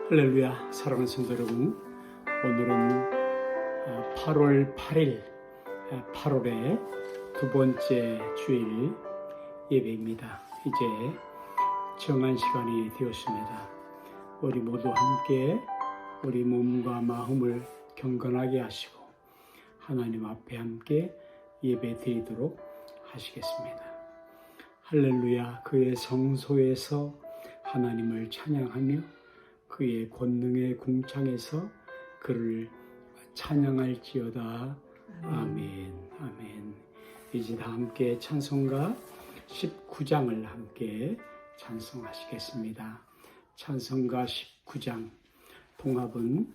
할렐루야. 사랑하는 성도 여러분, 오늘은 8월 8일 8월의 두 번째 주일 예배입니다. 이제 정한 시간이 되었습니다. 우리 모두 함께 우리 몸과 마음을 경건하게 하시고 하나님 앞에 함께 예배 드리도록 하시겠습니다. 할렐루야. 그의 성소에서 하나님을 찬양하며 그의 권능의 궁창에서 그를 찬양할지어다. 아멘. 아멘. 이제 다 함께 찬송가 19장을 함께 찬송하시겠습니다. 찬송가 19장 통합은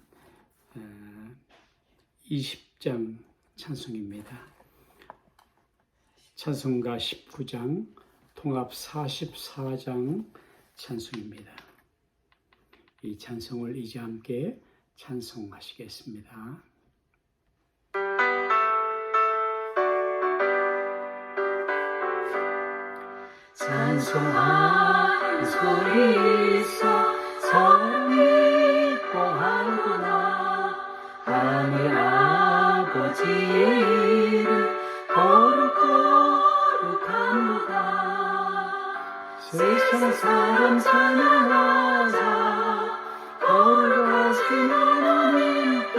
20장 찬송입니다. 찬송가 19장 통합 44장 찬송입니다. 이 찬송을 이제 함께 찬송하시겠습니다. 찬송하는 소리 있어 사랑이 뽀하구나. 하늘 아버지의 이름 거룩거룩합니다. 세상 사람 찬양하자 거룩하신 하나님께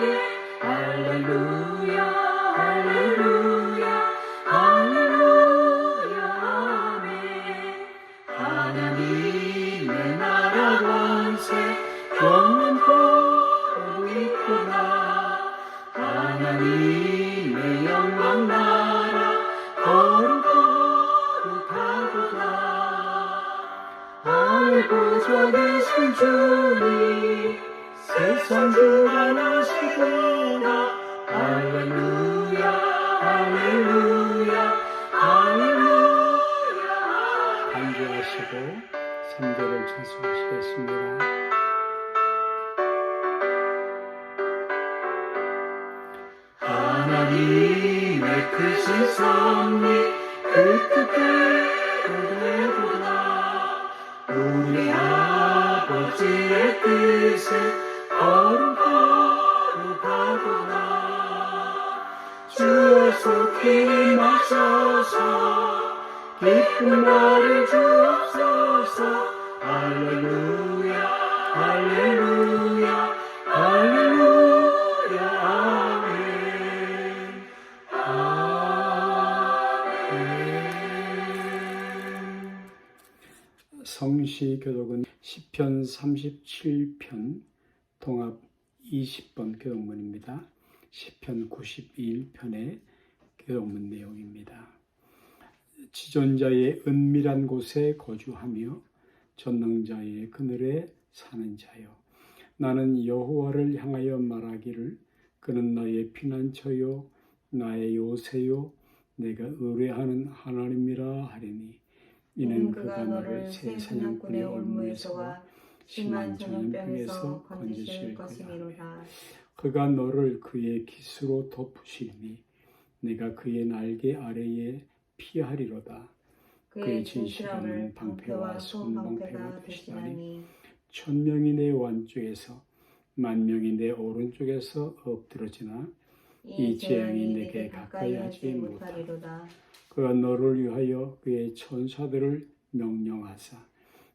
할렐루야 할렐루야 할렐루야 아멘. 하나님의 나라 권세 영원토록 있구나. 하나님의 영광 나라 거룩거룩하구나. 알고자 계신 주님 세상 주관하시구나. 할렐루야 할렐루야 할렐루야. 간주하시고 3절을 찬송하시겠습니다. 하나님의 크신 섭리 그 뜻대로 되구나. 우리 아버지의 뜻은 거룩거룩하구나. 주의 손길이 마셔서 기쁜 날을 주옵소서. 할렐루야 할렐루야 할렐루야 아멘. 아멘. 성시교독은 시편 37편 통합 20번 교독문입니다. 시편 91편의 교독문 내용입니다. 지존자의 은밀한 곳에 거주하며 전능자의 그늘에 사는 자여, 나는 여호와를 향하여 말하기를 그는 나의 피난처요 나의 요새요 내가 의뢰하는 하나님이라 하리니. 이는 그가 너를 새 사냥꾼의 올무에서와 심한 전염병에서 건지실 것이미로다. 그가 너를 그의 깃으로 덮으시니 내가 그의 날개 아래에 피하리로다. 그의 진실함은 방패와 손방패가 되시다니. 1000명이 내 왼쪽에서 10,000명이 내 오른쪽에서 엎드러지나 이 재앙이 내게 가까이 하지 못하리로다. 그가 너를 위하여 그의 천사들을 명령하사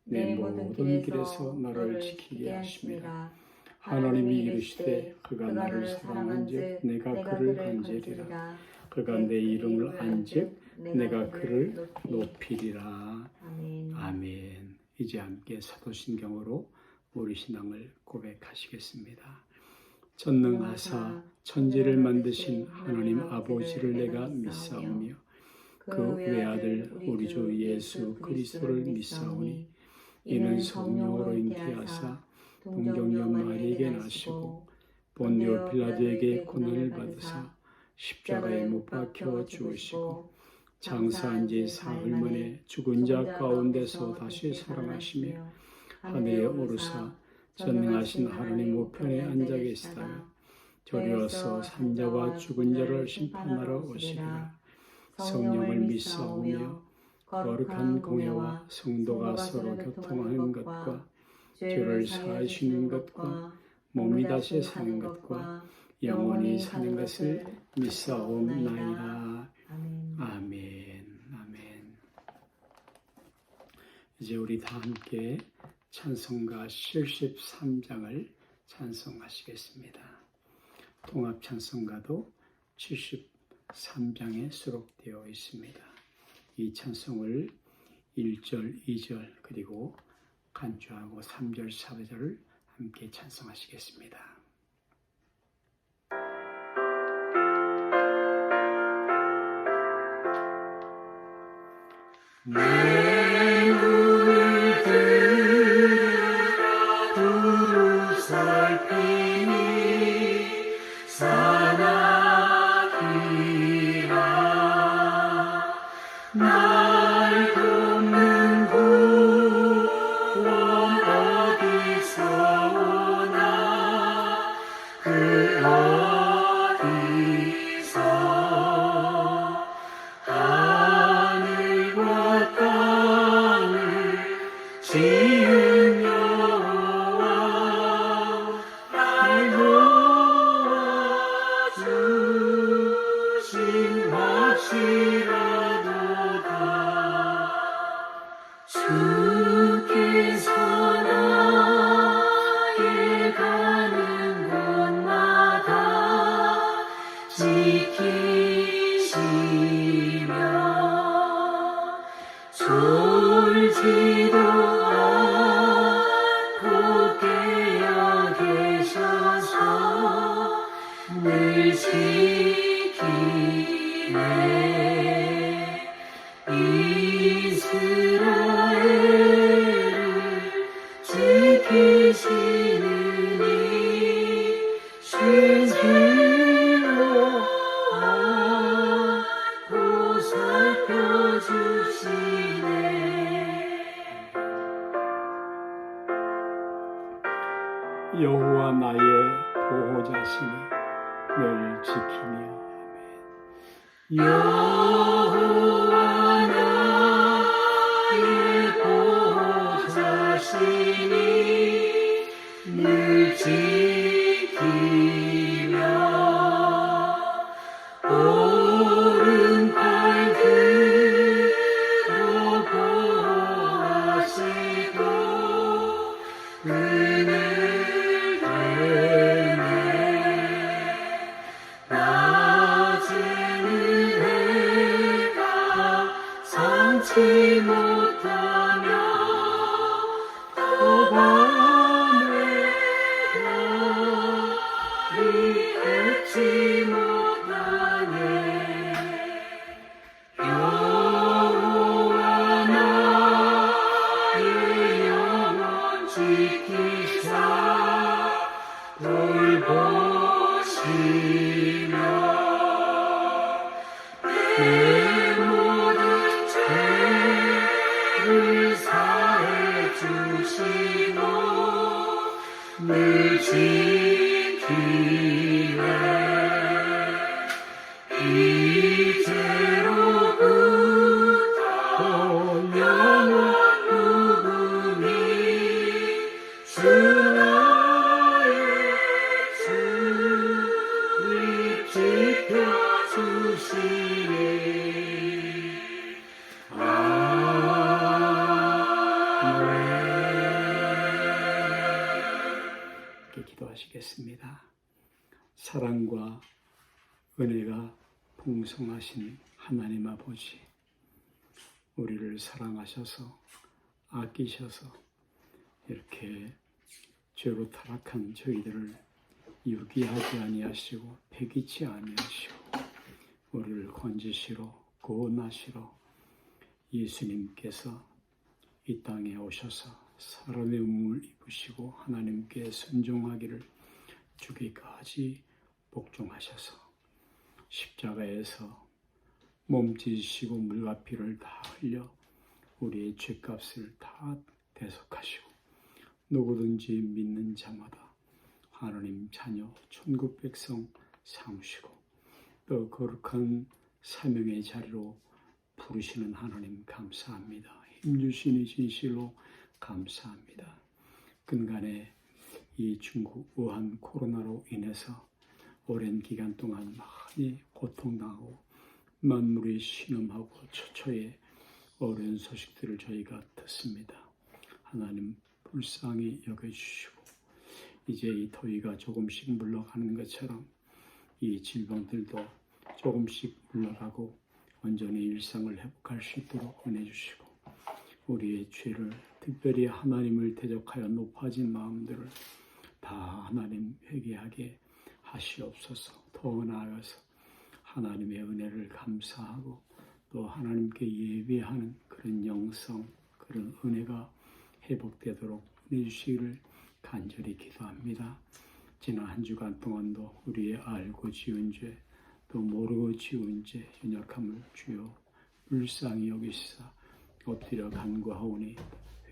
내 모든 길에서 너를 지키게 하심이라. 하나님이 이르시되 그가 나를 사랑한즉 내가 그를 간제리라. 그가 내 이름을 안즉 내가 그를 높이리라. 아멘. 이제 함께 사도신경으로 우리 신앙을 고백하시겠습니다. 전능하사 천지를 만드신 하나님 아버지를 내가 믿사오며 그 외아들 우리 주 예수 그리스도를 믿사오니 이는 성령으로 잉태하사 동정녀 마리에게 나시고 본디오 빌라도에게 고난을 받으사 십자가에 못 박혀 죽으시고 장사한 지 사흘 만에 죽은 자 가운데서 다시 살아나시며 하늘에 오르사 전능하신 하나님 우편에 앉아 계시다가 저리어서 산자와 죽은 자를 심판하러 오시리라. 성령을 믿사오며 거룩한 공예와 성도가 서로 교통하는 것과 죄를 사하시는 것과 몸이 다시 사는 것과 영원히 사는 것을 믿사옵나이다. 아멘. 아멘. 아멘. 이제 우리 다 함께 찬송가 73장을 찬송하시겠습니다. 통합 찬송가도 73장에 수록되어 있습니다. 이 찬송을 1절, 2절 그리고 간주하고 3절, 4절을 함께 찬송하시겠습니다. 내 눈을 들어 두루 살피니 사나이라 날 돕는 구원 어디서 오나 그 어디서 하늘과 땅을 지은 여호와 날 도와주신 확실하도다. 주께서 나의 가는 곳마다 지키시며 졸지도 않고 깨어 계셔서 늘 지키네. 이스라엘을 지키시는 이 신실로 안고 살펴주시네. 여호와 나의 보호자시니 늘 지키며 여호와 나의 보호자시니 늘 지키며 오른팔 들어 보호하시고 은을 되네. 낮에는 해가 삼지 못하며 또 밤에 달이 햇지 못하네. 여호와 나의 영혼 지키사 돌보시며 내 모든 죄를 사해 주시고 늘 지키네. 이제로부터 영원 무궁히 주 나의 주 우리 지켜주시니 이렇게 기도하시겠습니다. 사랑과 은혜가 풍성하신 하나님 아버지, 우리를 사랑하셔서 아끼셔서 이렇게 죄로 타락한 저희들을 유기하지 아니하시고 패기치 아니하시고 우리를 건지시러 구원하시러 예수님께서 이 땅에 오셔서 사람의 몸을 입으시고 하나님께 순종하기를 주기까지 복종하셔서 십자가에서 몸짓으시고 물과 피를 다 흘려 우리의 죄값을 다 대속하시고 누구든지 믿는 자마다 하나님 자녀 천국 백성 삼으시고 또 거룩한 사명의 자리로 부르시는 하나님 감사합니다. 힘주시니 진실로 감사합니다. 근간에 이 중국 우한 코로나로 인해서 오랜 기간 동안 많이 고통당하고 만물이 신음하고 처처의 어려운 소식들을 저희가 듣습니다. 하나님 불쌍히 여겨주시고 이제 이 더위가 조금씩 물러가는 것처럼 이 질병들도 조금씩 물러가고 온전히 일상을 회복할 수 있도록 은혜 주시고 우리의 죄를 특별히 하나님을 대적하여 높아진 마음들을 다 하나님 회개하게 하시옵소서. 더 나아가서 하나님의 은혜를 감사하고 또 하나님께 예배하는 그런 영성, 그런 은혜가 회복되도록 은혜 주시기를 간절히 기도합니다. 지난 한 주간 동안도 우리의 알고 지은 죄, 또 모르고 지은 죄, 연약함을 주여 불쌍히 여기시사 엎드려 간구하오니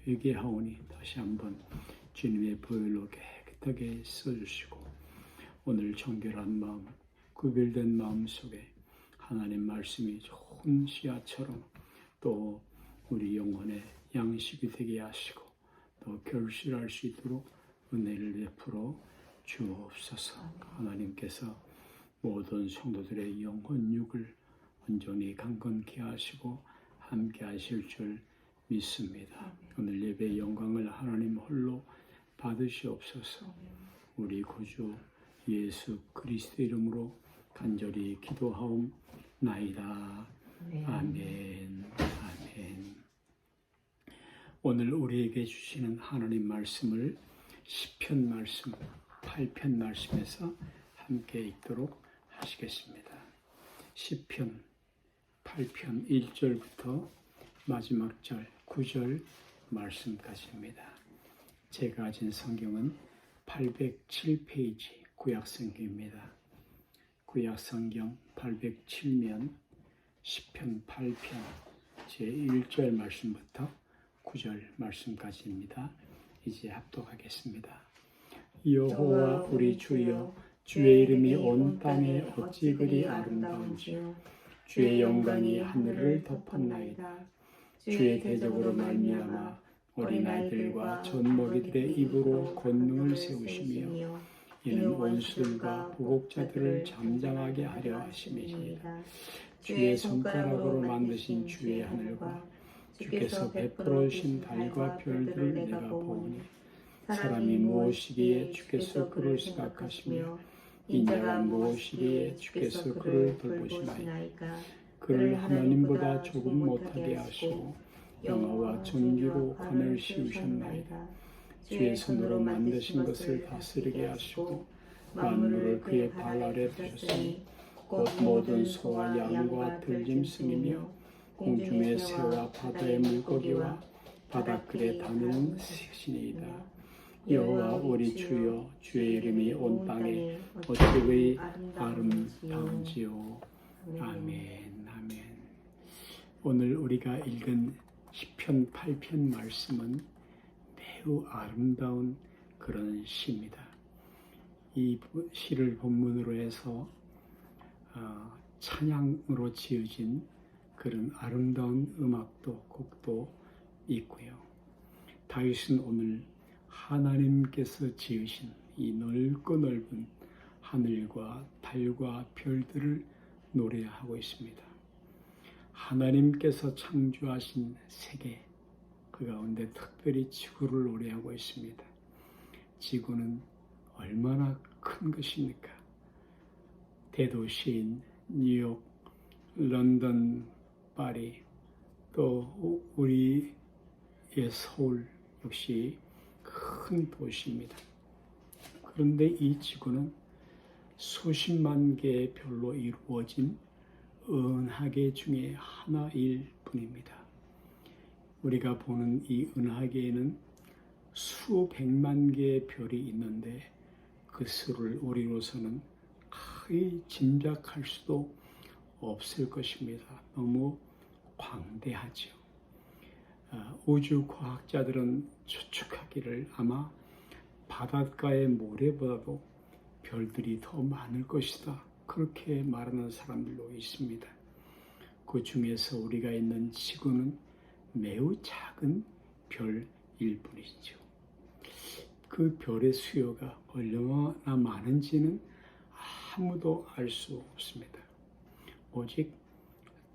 회개하오니 다시 한번 주님의 보혈로 깨끗하게 써주시고 오늘 정결한 마음, 구별된 마음 속에 하나님 말씀이 좋은 씨앗처럼 또 우리 영혼의 양식이 되게 하시고 또 결실할 수 있도록 은혜를 베풀어 주옵소서. 하나님께서 모든 성도들의 영혼육을 온전히 강건케 하시고 함께 하실 줄 믿습니다. 오늘 예배의 영광을 하나님 홀로 받으시옵소서. 우리 구주 예수 그리스도 이름으로 간절히 기도하옵나이다. 아멘. 아멘. 오늘 우리에게 주시는 하나님 말씀을 시편 말씀 8편 말씀에서 함께 읽도록 하시겠습니다. 시편 8편 1절부터 마지막 절 9절 말씀까지입니다. 제가 가진 성경은 807페이지 구약성경입니다. 구약성경 807면 시편 8편 제1절 말씀부터 9절 말씀까지입니다. 이제 합독하겠습니다. 여호와 우리 주여, 주의 이름이 온 땅에 어찌 그리 아름다운지 주의 영광이 하늘을 덮었나이다. 주의 대적으로 말미암아 어린아이들과 젖먹이들의 입으로 권능을 세우시며 이는 원수들과 보복자들을 잠잠하게 하려 하심이니이다. 주의 손가락으로 만드신 주의 하늘과 주께서 베풀어 주신 달과 별들을 내가 보니 사람이 무엇이기에 주께서 그를 생각하시며 인자가 무엇이기에 주께서 그를 돌보시나이까. 그를 하나님보다 조금 못하게 하시고 영화와 존귀로 관을 씌우셨나이다. 주의 손으로 만드신 것을 다스리게 하시고 만물을 그의 발 아래 두셨으니 곧 모든 소와 양과 들짐승이며 공중의 새와 바다의 물고기와 바닷글에 다니는 새신이다. 여호와 우리 주여, 주의 이름이 온 땅에 어찌 그리 아름다운지요. 아멘. 아멘. 오늘 우리가 읽은 시편 8편 말씀은 매우 아름다운 그런 시입니다. 이 시를 본문으로 해서 찬양으로 지어진 그런 아름다운 음악도 곡도 있고요. 다윗은 오늘 하나님께서 지으신 이 넓고 넓은 하늘과 달과 별들을 노래하고 있습니다. 하나님께서 창조하신 세계, 그 가운데 특별히 지구를 노래하고 있습니다. 지구는 얼마나 큰 것입니까? 대도시인 뉴욕, 런던, 파리, 또 우리의 서울 역시 큰 도시입니다. 그런데 이 지구는 수십만 개의 별로 이루어진 은하계 중에 하나일 뿐입니다. 우리가 보는 이 은하계에는 수백만 개의 별이 있는데 그 수를 우리로서는 거의 짐작할 수도 없을 것입니다. 너무 광대하죠. 우주 과학자들은 추측하기를 아마 바닷가의 모래보다도 별들이 더 많을 것이다. 그렇게 말하는 사람들도 있습니다. 그 중에서 우리가 있는 지구는 매우 작은 별일 뿐이죠. 그 별의 수요가 얼마나 많은지는 아무도 알 수 없습니다. 오직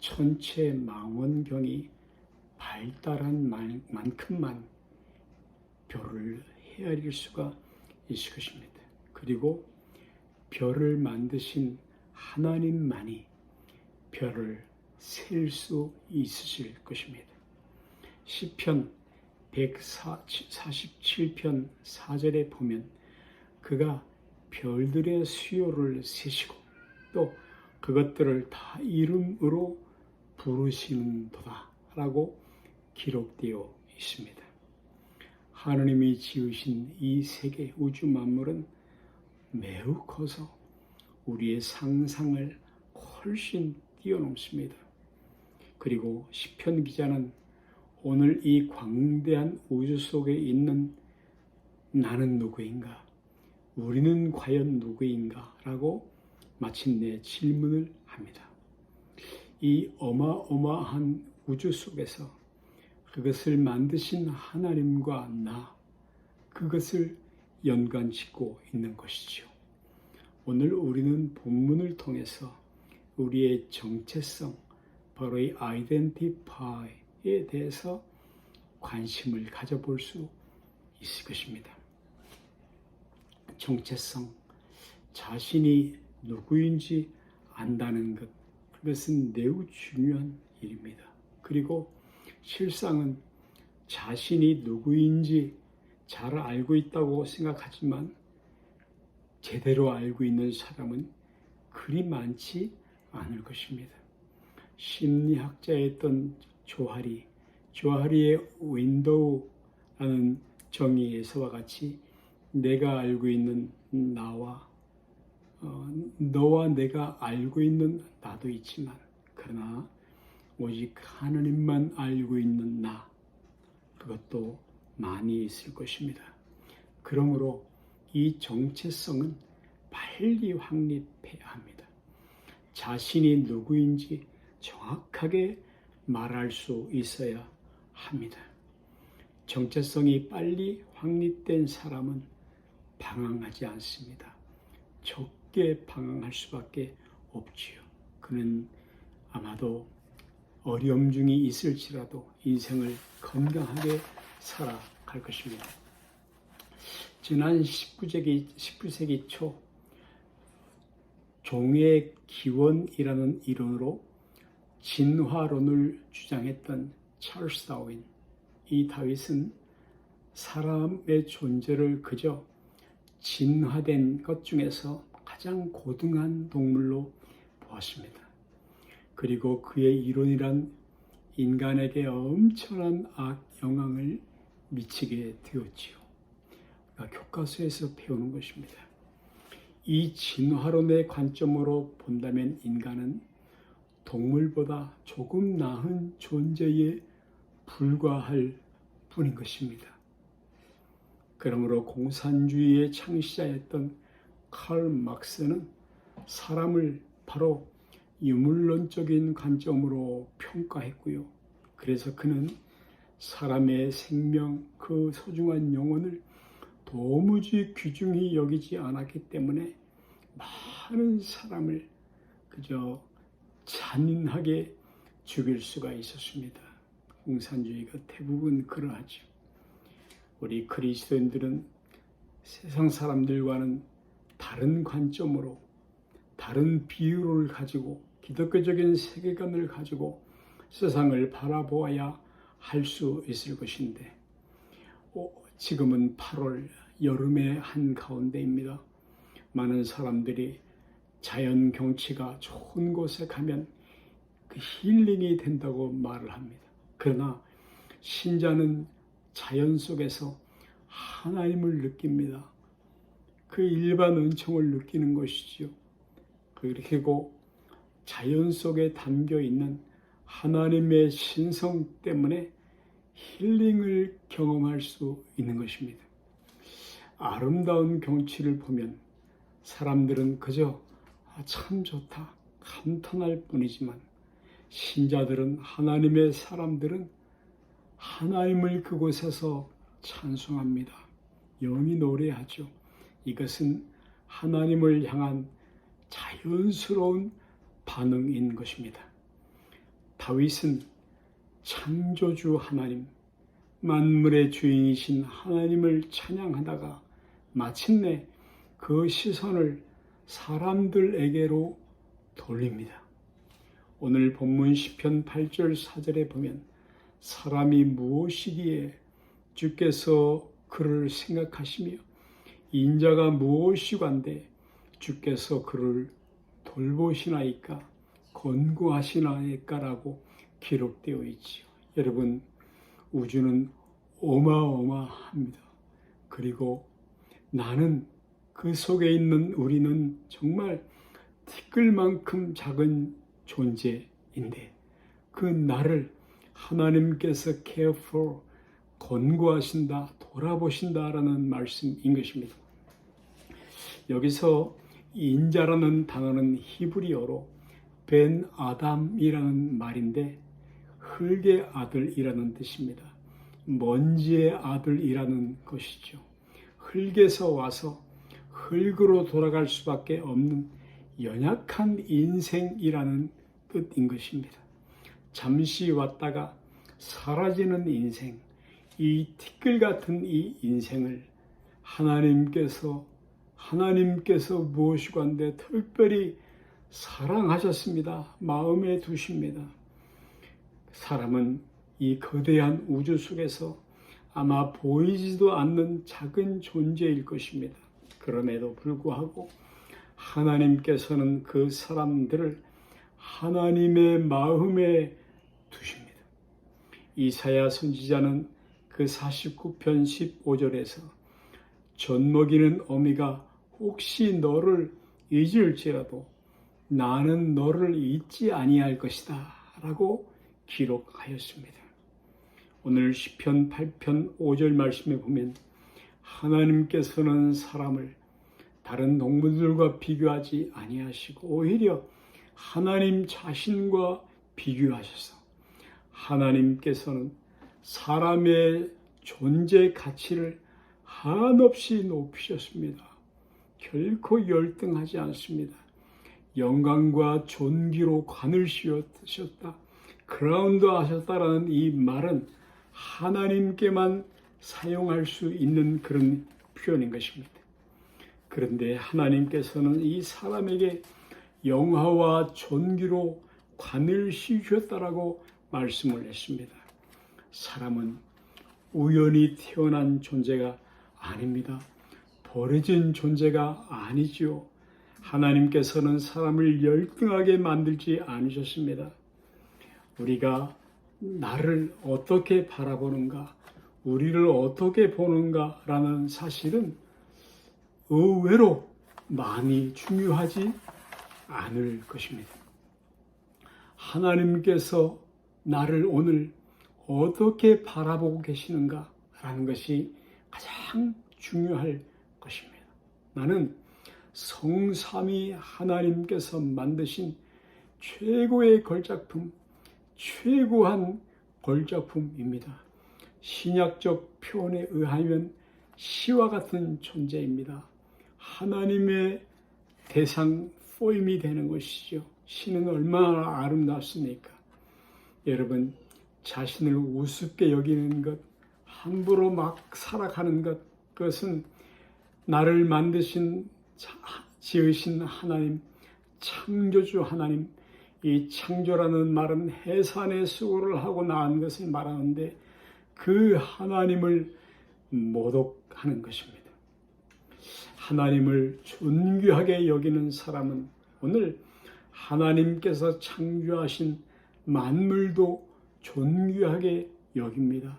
천체망원경이 발달한 만큼만 별을 헤아릴 수가 있을 것입니다. 그리고 별을 만드신 하나님만이 별을 셀 수 있으실 것입니다. 시편 147편 4절에 보면 그가 별들의 수요를 세시고 또 그것들을 다 이름으로 부르시는도다 라고 기록되어 있습니다. 하느님이 지으신 이 세계 우주 만물은 매우 커서 우리의 상상을 훨씬 뛰어넘습니다. 그리고 시편 기자는 오늘 이 광대한 우주 속에 있는 나는 누구인가? 우리는 과연 누구인가? 라고 마침내 질문을 합니다. 이 어마어마한 우주 속에서 그것을 만드신 하나님과 나, 그것을 연관짓고 있는 것이죠. 오늘 우리는 본문을 통해서 우리의 정체성, 바로 이 아이덴티파이에 대해서 관심을 가져볼 수 있을 것입니다. 정체성, 자신이 누구인지 안다는 것, 그것은 매우 중요한 일입니다. 그리고 실상은 자신이 누구인지 잘 알고 있다고 생각하지만 제대로 알고 있는 사람은 그리 많지 않을 것입니다. 심리학자였던 조하리의 윈도우라는 정의에서와 같이 내가 알고 있는 너와 내가 알고 있는 나도 있지만 그러나 오직 하나님만 알고 있는 나, 그것도 많이 있을 것입니다. 그러므로 이 정체성은 빨리 확립해야 합니다. 자신이 누구인지 정확하게 말할 수 있어야 합니다. 정체성이 빨리 확립된 사람은 방황하지 않습니다. 적게 방황할 수밖에 없지요. 그는 아마도 어려움중이 있을지라도 인생을 건강하게 살아갈 것입니다. 지난 19세기 초 종의 기원이라는 이론으로 진화론을 주장했던 찰스 다윈, 이 다윗은 사람의 존재를 그저 진화된 것 중에서 가장 고등한 동물로 보았습니다. 그리고 그의 이론이란 인간에게 엄청난 영향을 미치게 되었지요. 그러니까 교과서에서 배우는 것입니다. 이 진화론의 관점으로 본다면 인간은 동물보다 조금 나은 존재에 불과할 뿐인 것입니다. 그러므로 공산주의의 창시자였던 칼 막스는 사람을 바로 유물론적인 관점으로 평가했고요. 그래서 그는 사람의 생명, 그 소중한 영혼을 도무지 귀중히 여기지 않았기 때문에 많은 사람을 그저 잔인하게 죽일 수가 있었습니다. 공산주의가 대부분 그러하죠. 우리 그리스도인들은 세상 사람들과는 다른 관점으로, 다른 비유를 가지고 기독교적인 세계관을 가지고 세상을 바라보아야 할 수 있을 것인데 지금은 8월 여름의 한가운데입니다. 많은 사람들이 자연 경치가 좋은 곳에 가면 그 힐링이 된다고 말을 합니다. 그러나 신자는 자연 속에서 하나님을 느낍니다. 그 일반 은총을 느끼는 것이지요. 그리고 자연 속에 담겨 있는 하나님의 신성 때문에 힐링을 경험할 수 있는 것입니다. 아름다운 경치를 보면 사람들은 그저 참 좋다 감탄할 뿐이지만 신자들은, 하나님의 사람들은 하나님을 그곳에서 찬송합니다. 영이 노래하죠. 이것은 하나님을 향한 자연스러운 반응인 것입니다. 다윗은 창조주 하나님, 만물의 주인이신 하나님을 찬양하다가 마침내 그 시선을 사람들에게로 돌립니다. 오늘 본문 시편 8절 4절에 보면 사람이 무엇이기에 주께서 그를 생각하시며 인자가 무엇이관데 주께서 그를 돌보시나이까 권고하시나이까라고 기록되어 있지요. 여러분, 우주는 어마어마합니다. 그리고 나는 그 속에 있는 우리는 정말 티끌만큼 작은 존재인데 그 나를 하나님께서 care for, 권고하신다, 돌아보신다라는 말씀인 것입니다. 여기서 인자라는 단어는 히브리어로 벤 아담이라는 말인데 흙의 아들이라는 뜻입니다. 먼지의 아들이라는 것이죠. 흙에서 와서 흙으로 돌아갈 수밖에 없는 연약한 인생이라는 뜻인 것입니다. 잠시 왔다가 사라지는 인생, 이 티끌 같은 이 인생을 하나님께서 무엇이건데 특별히 사랑하셨습니다. 마음에 두십니다. 사람은 이 거대한 우주 속에서 아마 보이지도 않는 작은 존재일 것입니다. 그럼에도 불구하고 하나님께서는 그 사람들을 하나님의 마음에 두십니다. 이사야 선지자는 그 49편 15절에서 젖먹이는 어미가 혹시 너를 잊을지라도 나는 너를 잊지 아니할 것이다 라고 기록하였습니다. 오늘 시편 8편 5절 말씀에 보면 하나님께서는 사람을 다른 동물들과 비교하지 아니하시고 오히려 하나님 자신과 비교하셔서 하나님께서는 사람의 존재 가치를 한없이 높이셨습니다. 결코 열등하지 않습니다. 영광과 존귀로 관을 씌우셨다, 크라운드 하셨다라는 이 말은 하나님께만 사용할 수 있는 그런 표현인 것입니다. 그런데 하나님께서는 이 사람에게 영화와 존귀로 관을 씌우셨다라고 말씀을 했습니다. 사람은 우연히 태어난 존재가 아닙니다. 버려진 존재가 아니지요. 하나님께서는 사람을 열등하게 만들지 않으셨습니다. 우리가 나를 어떻게 바라보는가, 우리를 어떻게 보는가라는 사실은 의외로 많이 중요하지 않을 것입니다. 하나님께서 나를 오늘 어떻게 바라보고 계시는가라는 것이 가장 중요할 것입니다. 나는 성삼위 하나님께서 만드신 최고의 걸작품, 최고한 걸작품입니다. 신약적 표현에 의하면 시와 같은 존재입니다. 하나님의 대상 포임이 되는 것이죠. 시는 얼마나 아름답습니까? 여러분, 자신을 우습게 여기는 것, 함부로 막 살아가는 것, 그것은 나를 만드신 지으신 하나님, 창조주 하나님, 이 창조라는 말은 해산의 수고를 하고 낳은 것을 말하는데 그 하나님을 모독하는 것입니다. 하나님을 존귀하게 여기는 사람은 오늘 하나님께서 창조하신 만물도 존귀하게 여깁니다.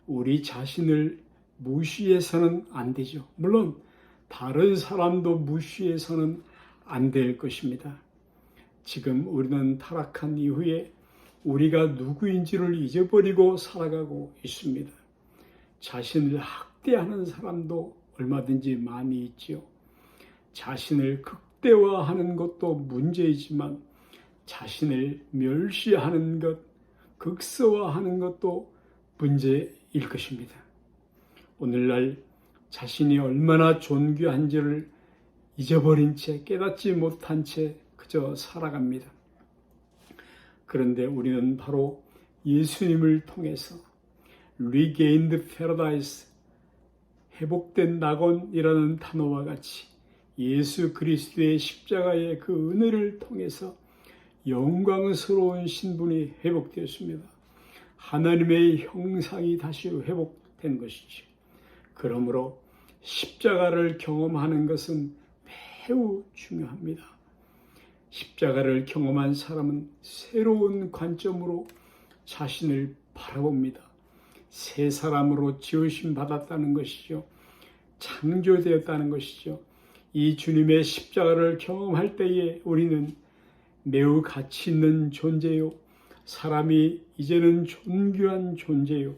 우리 자신을 무시해서는 안 되죠. 물론 다른 사람도 무시해서는 안 될 것입니다. 지금 우리는 타락한 이후에 우리가 누구인지를 잊어버리고 살아가고 있습니다. 자신을 학대하는 사람도 얼마든지 많이 있지요. 자신을 극대화하는 것도 문제이지만 자신을 멸시하는 것, 극소화하는 것도 문제일 것입니다. 오늘날 자신이 얼마나 존귀한지를 잊어버린 채 깨닫지 못한 채 그저 살아갑니다. 그런데 우리는 바로 예수님을 통해서 Regained Paradise, 회복된 낙원이라는 단어와 같이 예수 그리스도의 십자가의 그 은혜를 통해서 영광스러운 신분이 회복되었습니다. 하나님의 형상이 다시 회복된 것이죠. 그러므로 십자가를 경험하는 것은 매우 중요합니다. 십자가를 경험한 사람은 새로운 관점으로 자신을 바라봅니다. 새 사람으로 지으심 받았다는 것이죠. 창조되었다는 것이죠. 이 주님의 십자가를 경험할 때에 우리는 매우 가치 있는 존재요, 사람이 이제는 존귀한 존재요,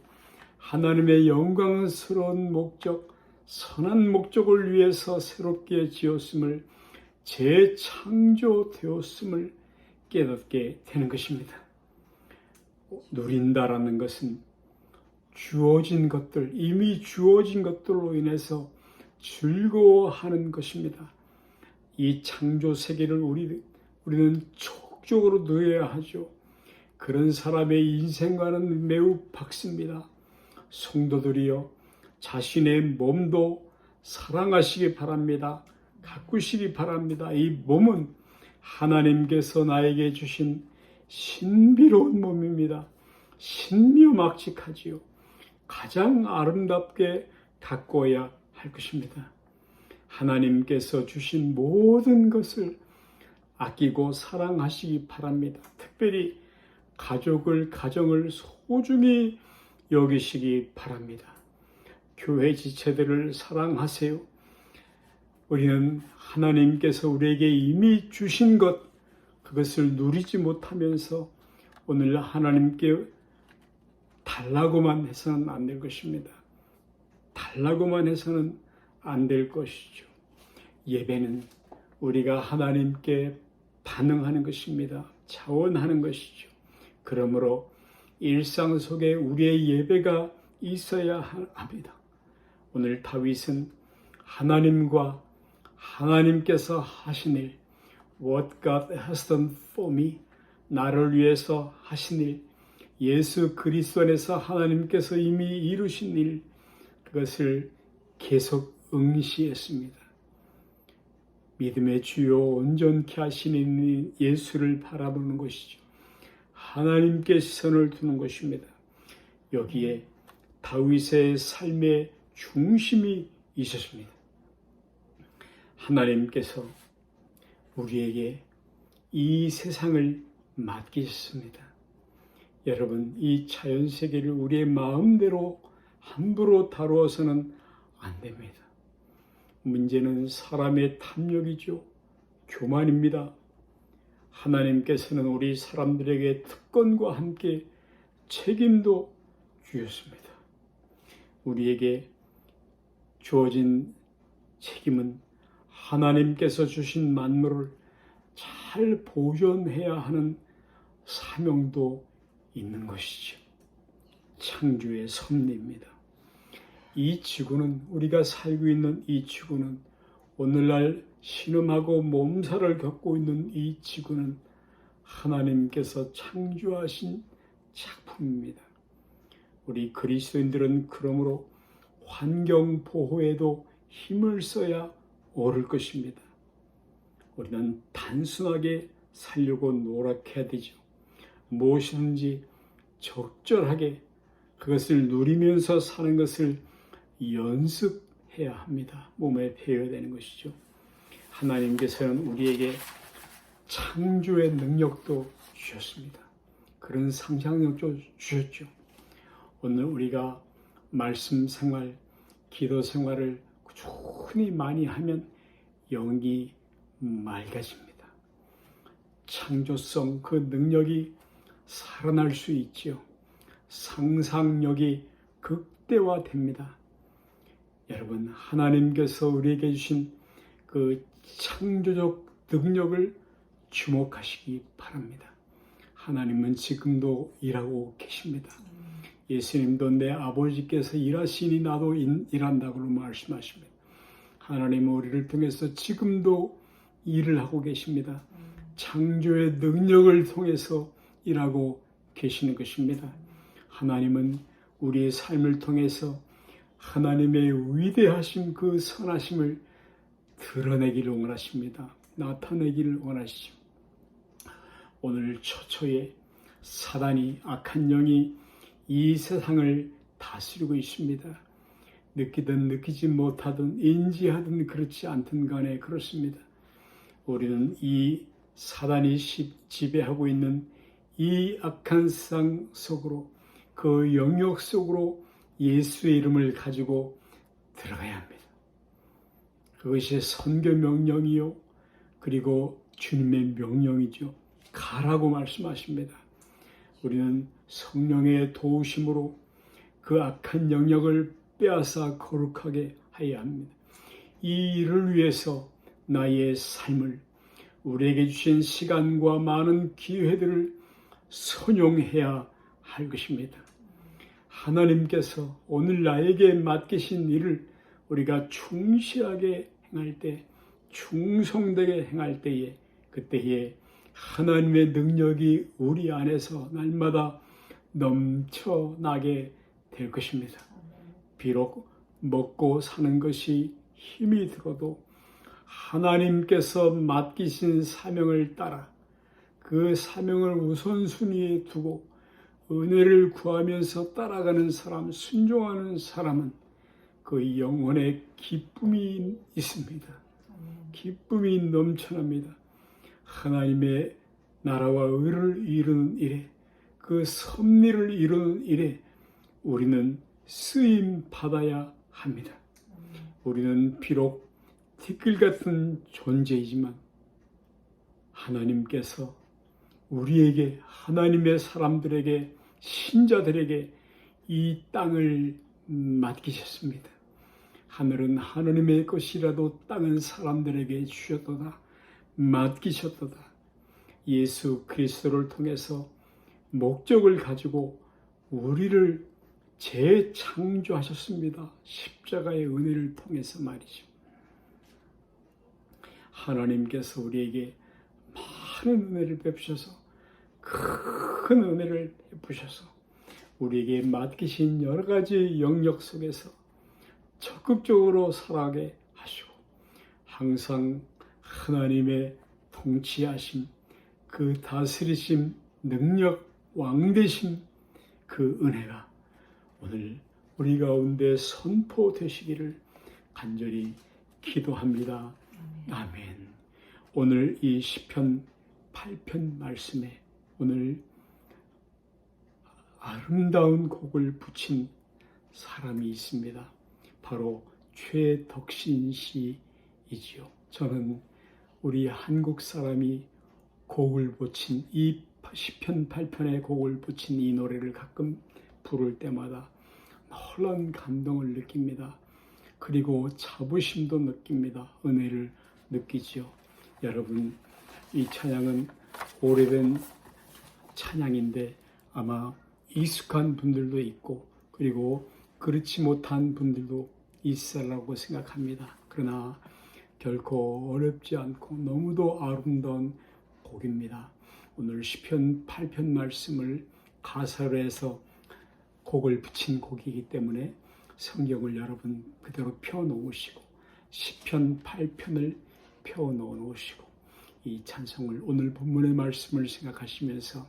하나님의 영광스러운 목적, 선한 목적을 위해서 새롭게 지었음을, 재창조되었음을 깨닫게 되는 것입니다. 누린다라는 것은 주어진 것들, 이미 주어진 것들로 인해서 즐거워하는 것입니다. 이 창조 세계를 우리는 촉적으로 누려야 하죠. 그런 사람의 인생과는 매우 박습니다. 성도들이여, 자신의 몸도 사랑하시기 바랍니다. 가꾸시기 바랍니다. 이 몸은 하나님께서 나에게 주신 신비로운 몸입니다. 신묘막측하지요. 가장 아름답게 가꿔야 할 것입니다. 하나님께서 주신 모든 것을 아끼고 사랑하시기 바랍니다. 특별히 가정을 소중히 여기시기 바랍니다. 교회 지체들을 사랑하세요. 우리는 하나님께서 우리에게 이미 주신 것, 그것을 누리지 못하면서 오늘 하나님께 달라고만 해서는 안 될 것입니다. 달라고만 해서는 안 될 것이죠. 예배는 우리가 하나님께 반응하는 것입니다. 자원하는 것이죠. 그러므로 일상 속에 우리의 예배가 있어야 합니다. 오늘 다윗은 하나님과 하나님께서 하신 일, What God has done for me, 나를 위해서 하신 일, 예수 그리스도 안에서 하나님께서 이미 이루신 일, 그것을 계속 응시했습니다. 믿음의 주요 온전케 하시는 예수를 바라보는 것이죠. 하나님께 시선을 두는 것입니다. 여기에 다윗의 삶의 중심이 있었습니다. 하나님께서 우리에게 이 세상을 맡기셨습니다. 여러분, 이 자연세계를 우리의 마음대로 함부로 다루어서는 안 됩니다. 문제는 사람의 탐욕이죠. 교만입니다. 하나님께서는 우리 사람들에게 특권과 함께 책임도 주셨습니다. 우리에게 주어진 책임은 하나님께서 주신 만물을 잘 보존해야 하는 사명도 있는 것이죠. 창조의 섭리입니다. 이 지구는, 우리가 살고 있는 이 지구는, 오늘날 신음하고 몸살을 겪고 있는 이 지구는 하나님께서 창조하신 작품입니다. 우리 그리스도인들은 그러므로 환경 보호에도 힘을 써야 옳을 것입니다. 우리는 단순하게 살려고 노력해야 되죠. 무엇이든지 적절하게 그것을 누리면서 사는 것을 연습해야 합니다. 몸에 배워야 되는 것이죠. 하나님께서는 우리에게 창조의 능력도 주셨습니다. 그런 상상력도 주셨죠. 오늘 우리가 말씀 생활, 기도 생활을 꾸준히 많이 하면 영이 맑아집니다. 창조성, 그 능력이 살아날 수 있지요. 상상력이 극대화됩니다. 여러분, 하나님께서 우리에게 주신 그 창조적 능력을 주목하시기 바랍니다. 하나님은 지금도 일하고 계십니다. 예수님도 내 아버지께서 일하시니 나도 일한다고 말씀하십니다. 하나님은 우리를 통해서 지금도 일을 하고 계십니다. 창조의 능력을 통해서 일하고 계시는 것입니다. 하나님은 우리의 삶을 통해서 하나님의 위대하신 그 선하심을 드러내기를 원하십니다. 나타내기를 원하시죠. 오늘 초초에 사단이, 악한 영이 이 세상을 다스리고 있습니다. 느끼든 느끼지 못하든 인지하든 그렇지 않든 간에 그렇습니다. 우리는 이 사단이 지배하고 있는 이 악한 세상 속으로, 그 영역 속으로 예수의 이름을 가지고 들어가야 합니다. 그것이 선교 명령이요, 그리고 주님의 명령이죠. 가라고 말씀하십니다. 우리는 성령의 도우심으로 그 악한 영역을 빼앗아 거룩하게 하여야 합니다. 이 일을 위해서 나의 삶을, 우리에게 주신 시간과 많은 기회들을 선용해야 할 것입니다. 하나님께서 오늘 나에게 맡기신 일을 우리가 충실하게 행할 때, 충성되게 행할 때에, 그때에 하나님의 능력이 우리 안에서 날마다 넘쳐나게 될 것입니다. 비록 먹고 사는 것이 힘이 들어도 하나님께서 맡기신 사명을 따라 그 사명을 우선순위에 두고 은혜를 구하면서 따라가는 사람, 순종하는 사람은 그 영혼에 기쁨이 있습니다. 기쁨이 넘쳐납니다. 하나님의 나라와 의를 이루는 일에, 그 섭리를 이루는 일에 우리는 쓰임 받아야 합니다. 우리는 비록 티끌 같은 존재이지만 하나님께서 우리에게, 하나님의 사람들에게, 신자들에게 이 땅을 맡기셨습니다. 하늘은 하나님의 것이라도 땅은 사람들에게 주셨도다, 맡기셨도다. 예수 그리스도를 통해서 목적을 가지고 우리를 재창조하셨습니다. 십자가의 은혜를 통해서 말이죠. 하나님께서 우리에게 많은 은혜를 베푸셔서, 큰 은혜를 베푸셔서 우리에게 맡기신 여러 가지 영역 속에서 적극적으로 살아가게 하시고, 항상 하나님의 통치하심, 그 다스리심, 능력, 왕되심, 그 은혜가 오늘 우리 가운데 선포되시기를 간절히 기도합니다. 아멘. 오늘 이 시편 8편 말씀에 오늘 아름다운 곡을 붙인 사람이 있습니다. 바로 최덕신 씨이지요. 저는 우리 한국 사람이 곡을 붙인 이 시편 8편의 곡을 붙인 이 노래를 가끔 부를 때마다 놀라운 감동을 느낍니다. 그리고 자부심도 느낍니다. 은혜를 느끼지요. 여러분, 이 찬양은 오래된 찬양인데 아마 익숙한 분들도 있고, 그리고 그렇지 못한 분들도 있으라고 생각합니다. 그러나 결코 어렵지 않고 너무도 아름다운 곡입니다. 오늘 시편 8편 말씀을 가사로 해서 곡을 붙인 곡이기 때문에 성경을 여러분 그대로 펴놓으시고 시편 8편을 펴놓으시고 이 찬송을, 오늘 본문의 말씀을 생각하시면서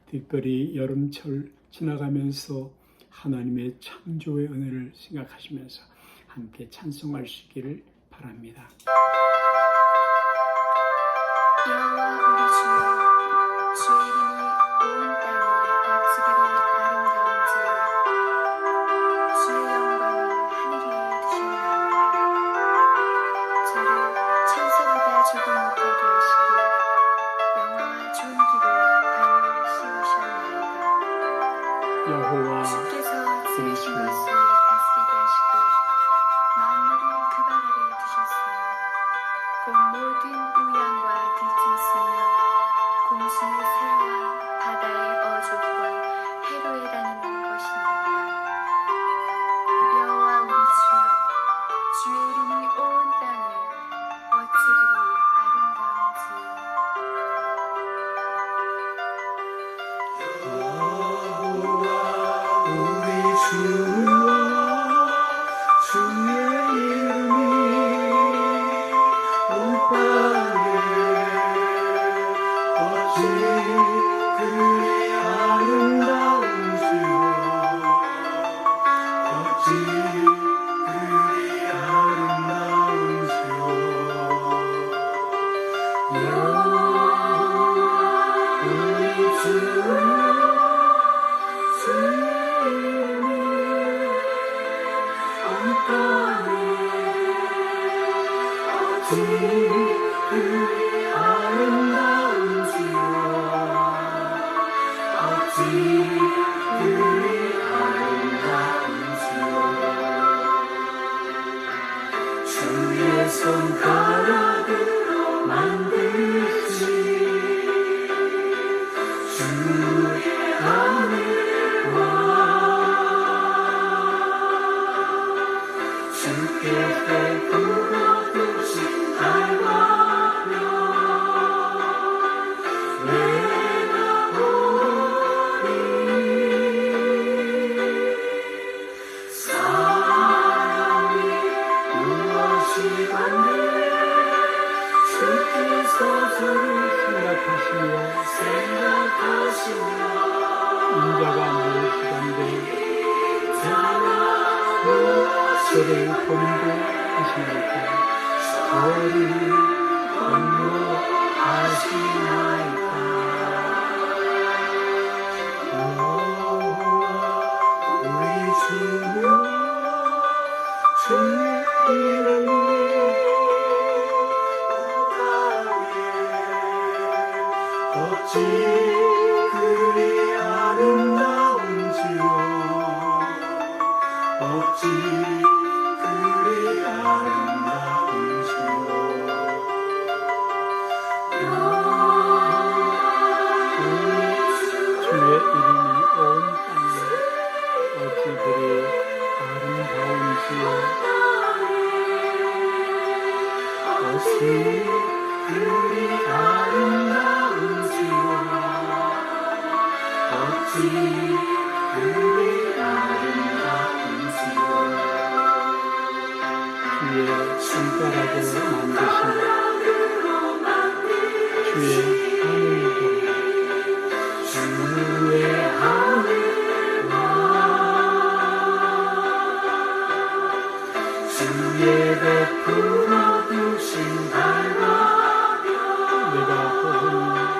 특별히 여름철 지나가면서 하나님의 창조의 은혜를 생각하시면서 함께 찬송하시기를 바랍니다. 여호와 우리 주여, 주의 이름이 온 땅에 어찌 그리 아름다운지, 주의 영광을 하늘 위에 두셨나이다. 저를 천사보다 조금 못하게 하시고 영화와 좋은 길을 발로 씌우셨나이다. 여호와 주께서 지으신 것을 다스리게 하시고 만물을 그 발 아래 두셨으니 곧 모든 우양과 들짐승이며 공중의 새와 바다의 어족과 해로에 다니는 것이니라. 땅에 어찌 그리 아름다운지요 어찌 그리 아름다운지요 우리 주여 주님이 온 땅에 어찌 그리 아름다운지요 어찌 그리 아름다운지요 주의 손가락으로 만드신 주의 하늘과 주께 베풀어 두신 달과 별 내가 보니 사람이 무엇이건데 주께서 저를 생각하시며 인자가 무엇이건데 저를 권고하시나이까 저를 권고하시나이까 우리 주여 주의 이름이 어찌 그리 아름다운지요 어찌 그리 아름다운지요 주의 이름이 온 땅에 어찌 그리 아름다운지요 어찌 그리 아름다운지요 어찌 그리 아름다운지요 주의 손가락으로 만드신 주의 하늘과 주의 하늘과 주의 베풀어 두신 달과 내가 보니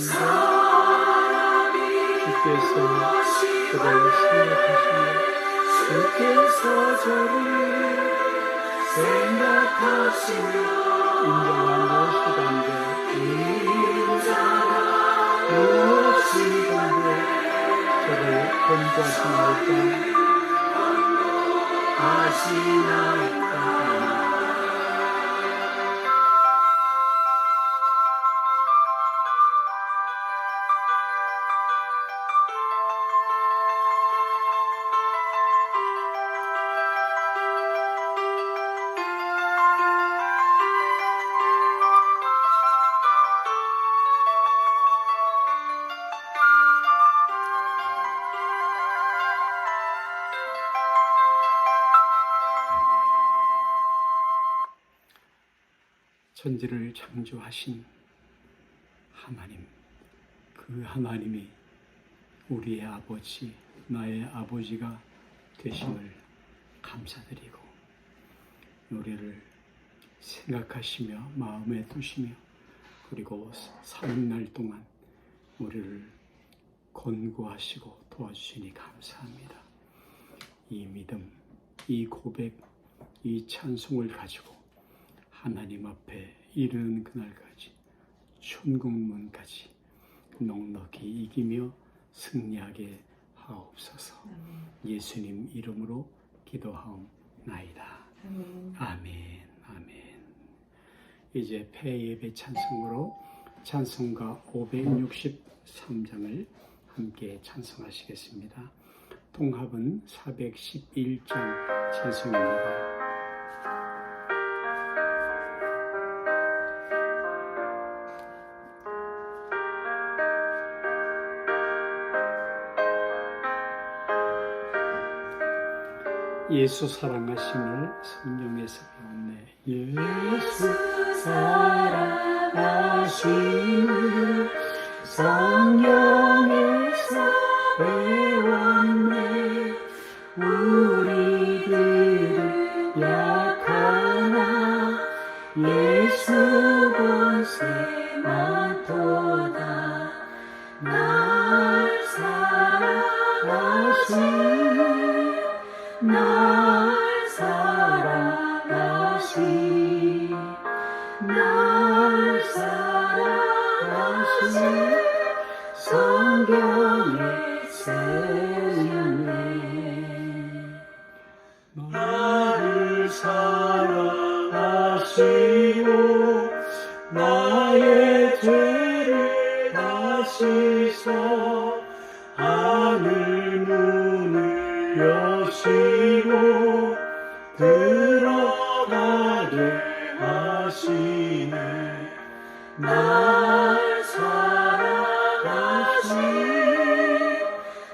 사람이 무엇이간데 주께서 저를 생각하시며 주께서 저를 생각하시며 인자가 무엇이간데 저를 권고하시나이까 천지를 창조하신 하나님, 그 하나님이 우리의 아버지, 나의 아버지가 되심을 감사드리고 우리를 생각하시며 마음에 두시며 그리고 사는 날 동안 우리를 권고하시고 도와주시니 감사합니다. 이 믿음, 이 고백, 이 찬송을 가지고 하나님 앞에 이르는 그날까지 천국문까지 넉넉히 이기며 승리하게 하옵소서. 예수님 이름으로 기도하옵나이다. 아멘. 아멘. 이제 폐예배 찬송으로 찬송가 563장을 함께 찬송하시겠습니다. 통합은 411장 찬송입니다. 예수 사랑하심을 성경에서 배웠네. 예수 사랑하심을 성경에서 배웠네. 우리들은 약하나 예수 권세 많도다. 날 사랑하시네. 날 사랑하시네. 날 사랑하시네. 성경에 쓰였네. 나를 사랑하시고 나의 죄를 다시사 하늘 문을 여시고 들어가게 하시네. 날 사랑하시네.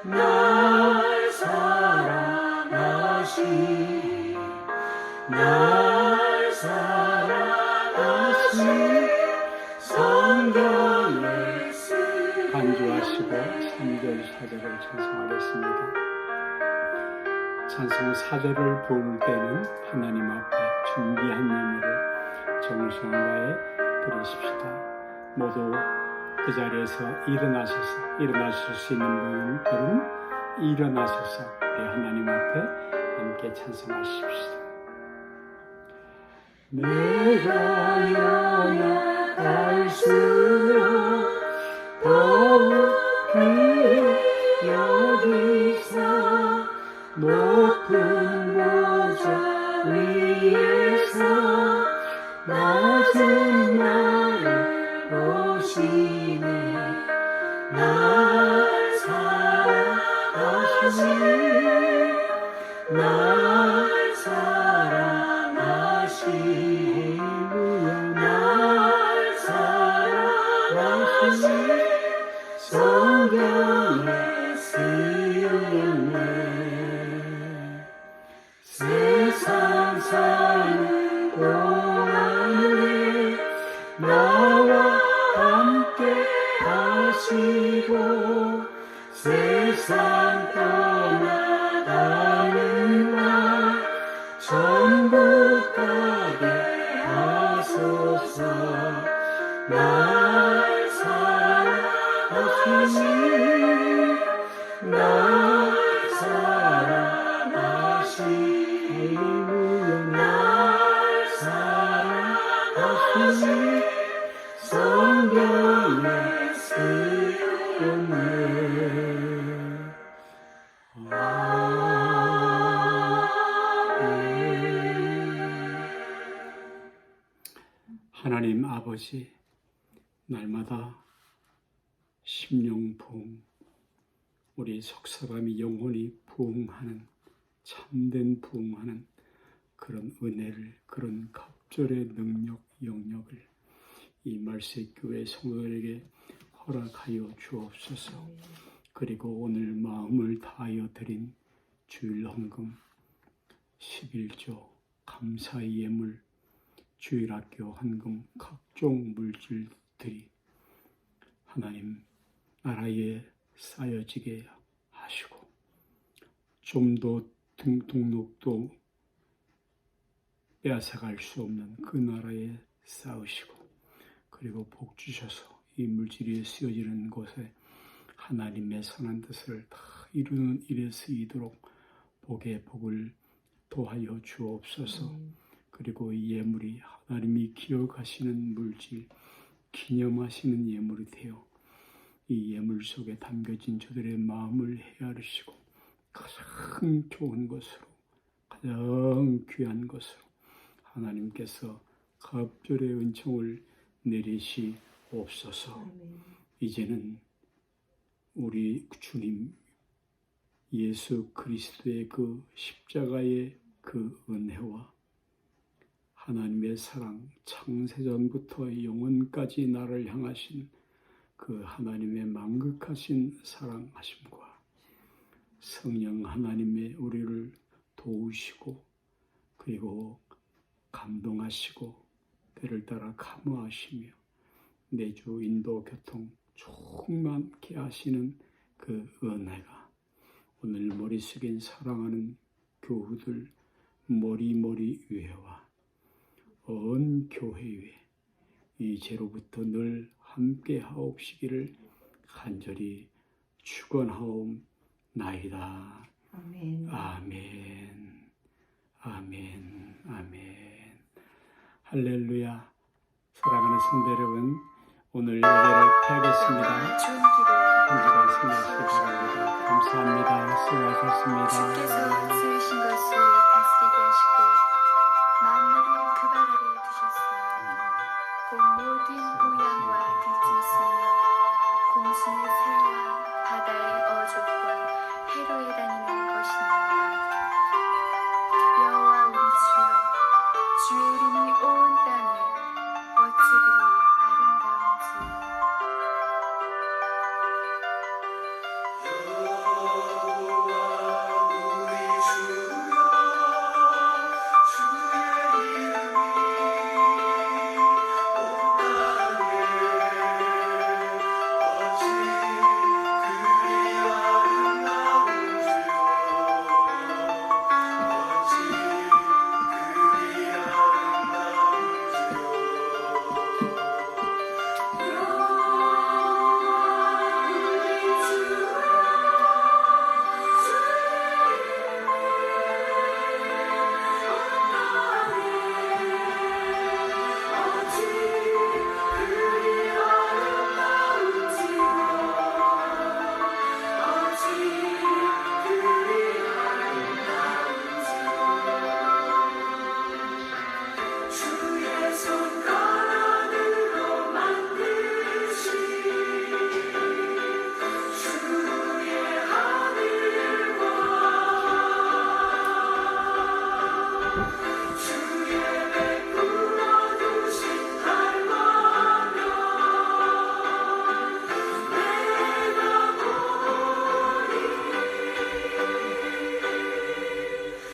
날 사랑하시네. 날 사랑하시네. 성경에 간주하시고 3절 4절을 찬송하겠습니다. 찬송 4절을 부를 때는 하나님 앞에 준비한 예물을 정성하에 드리십시다. 모두 그 자리에서 일어나실 수 있는 분들은 일어나셔서 우리 하나님 앞에 함께 찬송하십시다. 내가 연약할수록 더욱 귀히 여기사 높은 보좌 위에서 낮은 나를 보시네. 날 사랑하시네. 날 사랑하시네. 날 사랑하시네. 성경에 쓰였네. 세상 사는 동안에 나와 함께 하시고 세상 떠나가는 날 천국 가게 하소서. 날 사랑하시네. 날 사랑하시네. 날 사랑하시네. 성경에 쓰였네. 하나님 아버지, 날마다 심령 부흥, 우리 속사람이 영혼이 부흥하는, 참된 부흥하는 그런 은혜를, 그런 갑절의 능력, 영역을 이 말세교회 성도들에게 허락하여 주옵소서. 그리고 오늘 마음을 다하여 드린 주일 헌금, 11조, 감사의 예물, 주일학교 헌금, 각종 물질들이 하나님 나라에 쌓여지게 하시고 좀 더 등록도 빼앗아갈 수 없는 그 나라에 쌓으시고 그리고 복 주셔서 이 물질이 쓰여지는 곳에 하나님의 선한 뜻을 다 이루는 일에 쓰이도록 복의 복을 도하여 주옵소서. 그리고 이 예물이 하나님이 기억하시는 물질, 기념하시는 예물이 되어 이 예물 속에 담겨진 저들의 마음을 헤아리시고 가장 좋은 것으로, 가장 귀한 것으로 하나님께서 갑절의 은총을 내리시옵소서. 이제는 우리 주님 예수 그리스도의 그 십자가의 그 은혜와 하나님의 사랑, 창세전부터 영원까지 나를 향하신 그 하나님의 만극하신 사랑하심과 성령 하나님의 우리를 도우시고 그리고 감동하시고 그를 따라 감화하시며 내주 인도 교통 충만케 하시는 그 은혜가 오늘 머리 숙인 사랑하는 교우들 머리머리 위에와 온 교회 위에 이제로부터 늘 함께 하옵시기를 간절히 축원하옵나이다. 아멘. 아멘. 아멘. 아멘. 할렐루야. 사랑하는 성도 여러분, 오늘 예배를 타겠습니다. 좋은 길을 한 주간 승리하시기 바랍니다. 감사합니다. 수고하셨습니다. 주께서